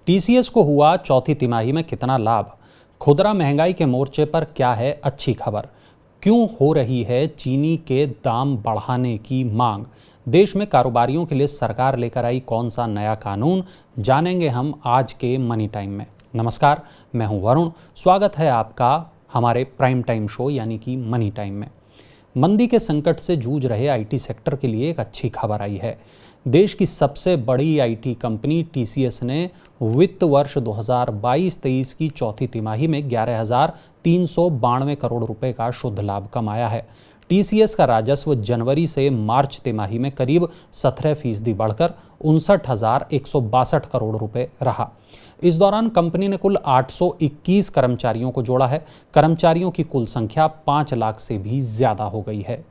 TCS को हुआ चौथी तिमाही में कितना लाभ? खुदरा महंगाई के मोर्चे पर क्या है अच्छी खबर? क्यों हो रही है चीनी के दाम बढ़ाने की मांग? देश में कारोबारियों के लिए सरकार लेकर आई कौन सा नया कानून, जानेंगे हम आज के मनी टाइम में। नमस्कार, मैं हूं वरुण। स्वागत है आपका हमारे प्राइम टाइम शो यानी कि मनी टाइम में। मंदी के संकट से जूझ रहे आईटी सेक्टर के लिए एक अच्छी खबर आई है। देश की सबसे बड़ी आईटी कंपनी टीसीएस ने वित्त वर्ष 2022-23 की चौथी तिमाही में 11,392 करोड़ रुपए का शुद्ध लाभ कमाया है। टीसीएस का राजस्व जनवरी से मार्च तिमाही में करीब 17% बढ़कर 59,162 करोड़ रुपए रहा। इस दौरान कंपनी ने कुल 821 कर्मचारियों को जोड़ा है। कर्मचारियों की कुल संख्या 5 लाख से भी ज्यादा हो गई है।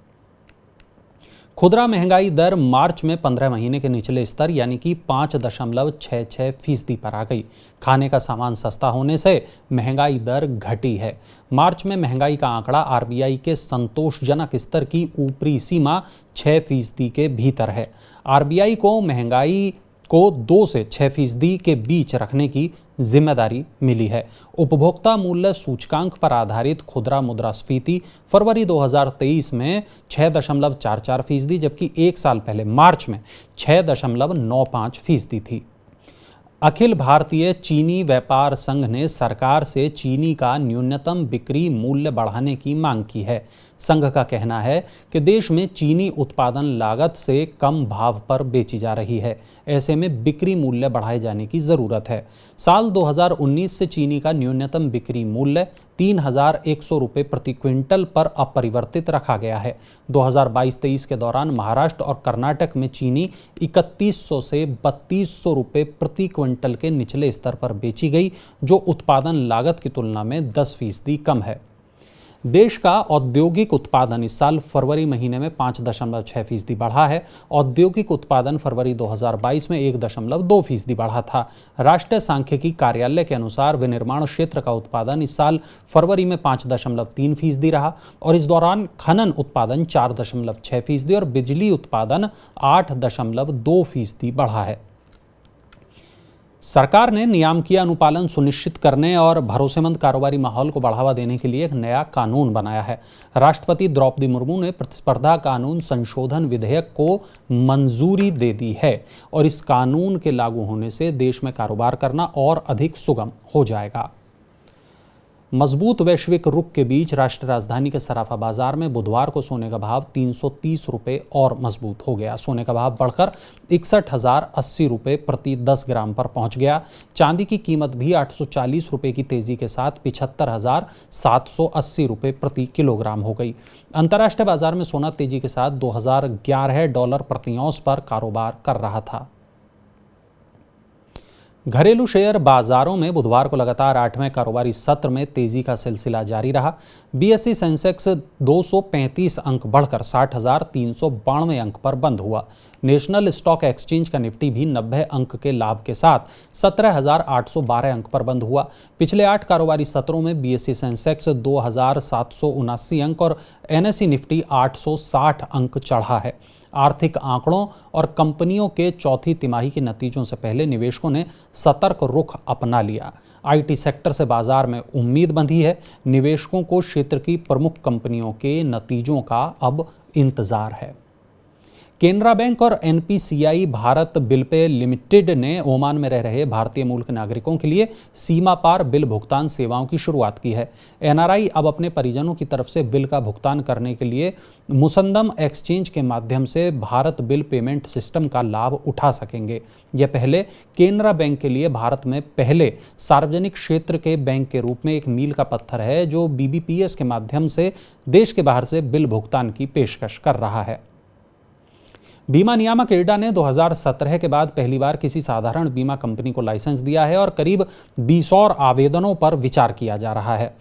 खुदरा महंगाई दर मार्च में 15 महीने के निचले स्तर यानी कि 5.66% पर आ गई। खाने का सामान सस्ता होने से महंगाई दर घटी है। मार्च में महंगाई का आंकड़ा आरबीआई के संतोषजनक स्तर की ऊपरी सीमा 6% के भीतर है। आरबीआई को महंगाई को 2 से 6% के बीच रखने की जिम्मेदारी मिली है। उपभोक्ता मूल्य सूचकांक पर आधारित खुदरा मुद्रास्फीति फरवरी 2023 में 6.44%, जबकि एक साल पहले मार्च में 6.95% थी। अखिल भारतीय चीनी व्यापार संघ ने सरकार से चीनी का न्यूनतम बिक्री मूल्य बढ़ाने की मांग की है। संघ का कहना है कि देश में चीनी उत्पादन लागत से कम भाव पर बेची जा रही है। ऐसे में बिक्री मूल्य बढ़ाए जाने की जरूरत है। साल 2019 से चीनी का न्यूनतम बिक्री मूल्य 3,100 रुपये प्रति क्विंटल पर अपरिवर्तित रखा गया है। 2022-23 के दौरान महाराष्ट्र और कर्नाटक में चीनी 3,100 से 3,200 रुपये प्रति क्विंटल के निचले स्तर पर बेची गई, जो उत्पादन लागत की तुलना में 10% कम है। देश का औद्योगिक उत्पादन इस साल फरवरी महीने में 5.6% बढ़ा है। औद्योगिक उत्पादन फरवरी 2022 में 1.2% बढ़ा था। राष्ट्रीय सांख्यिकी कार्यालय के अनुसार विनिर्माण क्षेत्र का उत्पादन इस साल फरवरी में 5.3% रहा और इस दौरान खनन उत्पादन 4.6% और बिजली उत्पादन 8.2% बढ़ा है। सरकार ने नियामकीय अनुपालन सुनिश्चित करने और भरोसेमंद कारोबारी माहौल को बढ़ावा देने के लिए एक नया कानून बनाया है। राष्ट्रपति द्रौपदी मुर्मू ने प्रतिस्पर्धा कानून संशोधन विधेयक को मंजूरी दे दी है और इस कानून के लागू होने से देश में कारोबार करना और अधिक सुगम हो जाएगा। मजबूत वैश्विक रुख के बीच राष्ट्रीय राजधानी के सराफा बाजार में बुधवार को सोने का भाव 330 रुपये और मजबूत हो गया। सोने का भाव बढ़कर 61,080 रुपये प्रति 10 ग्राम पर पहुंच गया। चांदी की कीमत भी 840 रुपये की तेजी के साथ 75,780 रुपये प्रति किलोग्राम हो गई। अंतर्राष्ट्रीय बाजार में सोना तेजी के साथ $2,011 प्रति औंस पर कारोबार कर रहा था। घरेलू शेयर बाजारों में बुधवार को लगातार 8वें कारोबारी सत्र में तेजी का सिलसिला जारी रहा। बीएसई सेंसेक्स 235 अंक बढ़कर 60,392 अंक पर बंद हुआ। नेशनल स्टॉक एक्सचेंज का निफ्टी भी 90 अंक के लाभ के साथ 17,812 अंक पर बंद हुआ। पिछले 8 कारोबारी सत्रों में बीएसई सेंसेक्स 2,779 अंक और एनएसई निफ्टी 860 अंक चढ़ा है। आर्थिक आंकड़ों और कंपनियों के चौथी तिमाही के नतीजों से पहले निवेशकों ने सतर्क रुख अपना लिया। आईटी सेक्टर से बाजार में उम्मीद बंधी है। निवेशकों को क्षेत्र की प्रमुख कंपनियों के नतीजों का अब इंतजार है। केनरा बैंक और NPCI Bharat bill pay limited ने ओमान में रह रहे भारतीय मूल के नागरिकों के लिए सीमा पार बिल भुगतान सेवाओं की शुरुआत की है। एनआरआई अब अपने परिजनों की तरफ से बिल का भुगतान करने के लिए मुसंदम एक्सचेंज के माध्यम से भारत बिल पेमेंट सिस्टम का लाभ उठा सकेंगे। यह पहले केनरा बैंक के लिए भारत में पहले सार्वजनिक क्षेत्र के बैंक के रूप में एक मील का पत्थर है, जो बीबीपीएस के माध्यम से देश के बाहर से बिल भुगतान की पेशकश कर रहा है। बीमा नियामक इरडा ने 2017 के बाद पहली बार किसी साधारण बीमा कंपनी को लाइसेंस दिया है और करीब 20 और आवेदनों पर विचार किया जा रहा है।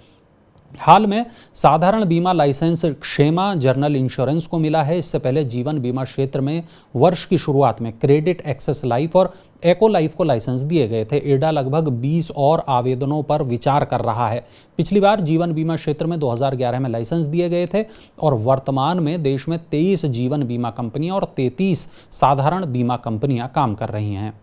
हाल में साधारण बीमा लाइसेंस क्षेमा जनरल इंश्योरेंस को मिला है। इससे पहले जीवन बीमा क्षेत्र में वर्ष की शुरुआत में क्रेडिट एक्सेस लाइफ और एको लाइफ को लाइसेंस दिए गए थे। इरडा लगभग 20 और आवेदनों पर विचार कर रहा है। पिछली बार जीवन बीमा क्षेत्र में 2011 में लाइसेंस दिए गए थे और वर्तमान में देश में 23 जीवन बीमा कंपनियां और 33 साधारण बीमा कंपनियां काम कर रही हैं।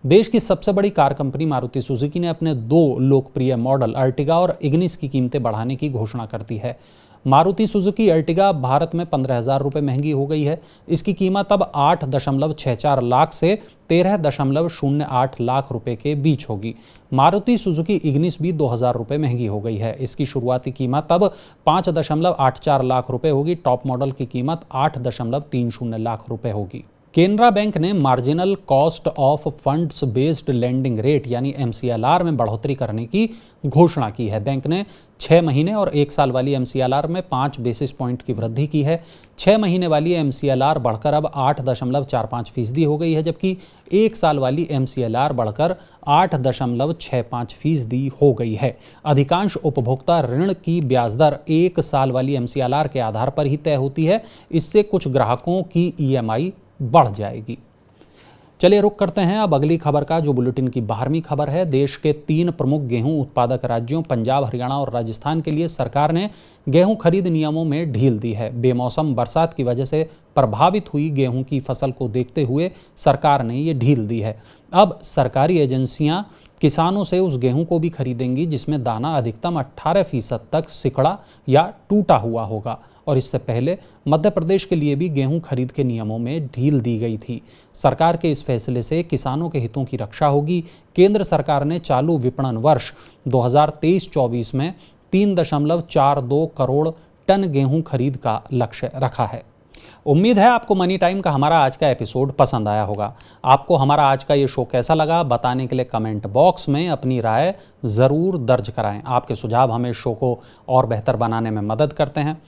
देश की सबसे बड़ी कार कंपनी मारुति सुजुकी ने अपने दो लोकप्रिय मॉडल अर्टिगा और इग्निस की कीमतें बढ़ाने की घोषणा कर दी है। मारुति सुजुकी अर्टिगा भारत में 15,000 रुपये महंगी हो गई है। इसकी कीमत अब 8.64 लाख से 13.08 लाख रुपए के बीच होगी। मारुति सुजुकी इग्निस भी 2,000 रुपये महंगी हो गई है। इसकी शुरुआती कीमत अब 5.84 लाख रुपए होगी। टॉप मॉडल की कीमत 8.30 लाख रुपए होगी। केनरा बैंक ने marginal cost of funds based lending rate यानी MCLR में बढ़ोतरी करने की घोषणा की है। बैंक ने 6 महीने और 1 साल वाली MCLR में 5 बेसिस पॉइंट की वृद्धि की है। 6 महीने वाली MCLR बढ़कर अब 8.45% हो गई है, जबकि 1 साल वाली MCLR बढ़कर 8.65% हो गई है। अधिकांश उपभोक्ता ऋण की ब्याज दर 1 साल वाली MCLR के आधार पर ही तय होती है। इससे कुछ ग्राहकों की EMI बढ़ जाएगी। चलिए रुक करते हैं अब अगली खबर का, जो बुलेटिन की 12वीं खबर है। देश के 3 प्रमुख गेहूं उत्पादक राज्यों पंजाब, हरियाणा और राजस्थान के लिए सरकार ने गेहूं खरीद नियमों में ढील दी है। बेमौसम बरसात की वजह से प्रभावित हुई गेहूं की फसल को देखते हुए सरकार ने ये ढील दी है। अब सरकारी एजेंसियां किसानों से उस गेहूं को भी खरीदेंगी जिसमें दाना अधिकतम 18% तक सिकुड़ा या टूटा हुआ होगा। और इससे पहले मध्य प्रदेश के लिए भी गेहूं खरीद के नियमों में ढील दी गई थी। सरकार के इस फैसले से किसानों के हितों की रक्षा होगी। केंद्र सरकार ने चालू विपणन वर्ष 2023-24 में 3.42 करोड़ टन गेहूं खरीद का लक्ष्य रखा है। उम्मीद है आपको मनी टाइम का हमारा आज का एपिसोड पसंद आया होगा। आपको हमारा आज का ये शो कैसा लगा बताने के लिए कमेंट बॉक्स में अपनी राय ज़रूर दर्ज कराएं। आपके सुझाव हमें शो को और बेहतर बनाने में मदद करते हैं।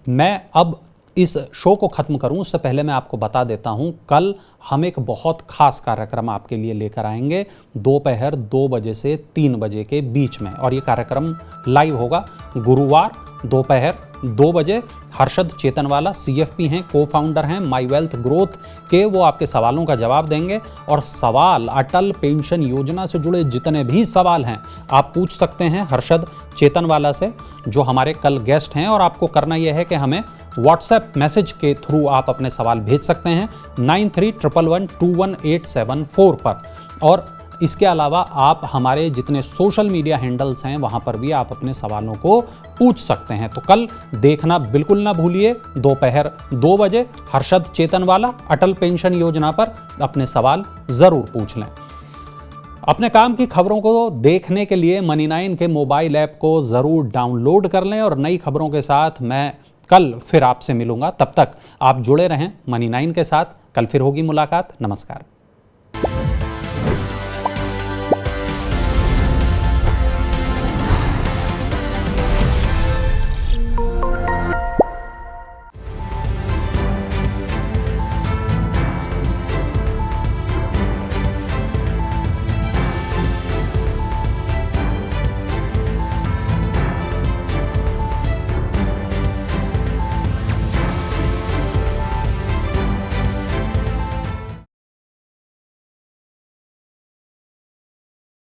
मैं अब इस शो को ख़त्म करूं उससे पहले मैं आपको बता देता हूं, कल हम एक बहुत खास कार्यक्रम आपके लिए लेकर आएंगे दोपहर 2 बजे से 3 बजे के बीच में। और ये कार्यक्रम लाइव होगा गुरुवार दोपहर 2 बजे। हर्षद चेतनवाला CFP हैं, को फाउंडर हैं माई वेल्थ ग्रोथ के। वो आपके सवालों का जवाब देंगे और सवाल अटल पेंशन योजना से जुड़े जितने भी सवाल हैं आप पूछ सकते हैं हर्षद चेतनवाला से, जो हमारे कल गेस्ट हैं। और आपको करना यह है कि हमें व्हाट्सएप मैसेज के थ्रू आप अपने सवाल भेज सकते हैं 9311121874 पर। और इसके अलावा आप हमारे जितने सोशल मीडिया हैंडल्स हैं वहां पर भी आप अपने सवालों को पूछ सकते हैं। तो कल देखना बिल्कुल ना भूलिए दोपहर 2 बजे हर्षद चेतनवाला अटल पेंशन योजना पर अपने सवाल जरूर पूछ लें। अपने काम की खबरों को देखने के लिए मनी9 के मोबाइल ऐप को जरूर डाउनलोड कर लें। और नई खबरों के साथ मैं कल फिर आपसे मिलूंगा। तब तक आप जुड़े रहें मनी9 के साथ। कल फिर होगी मुलाकात। नमस्कार।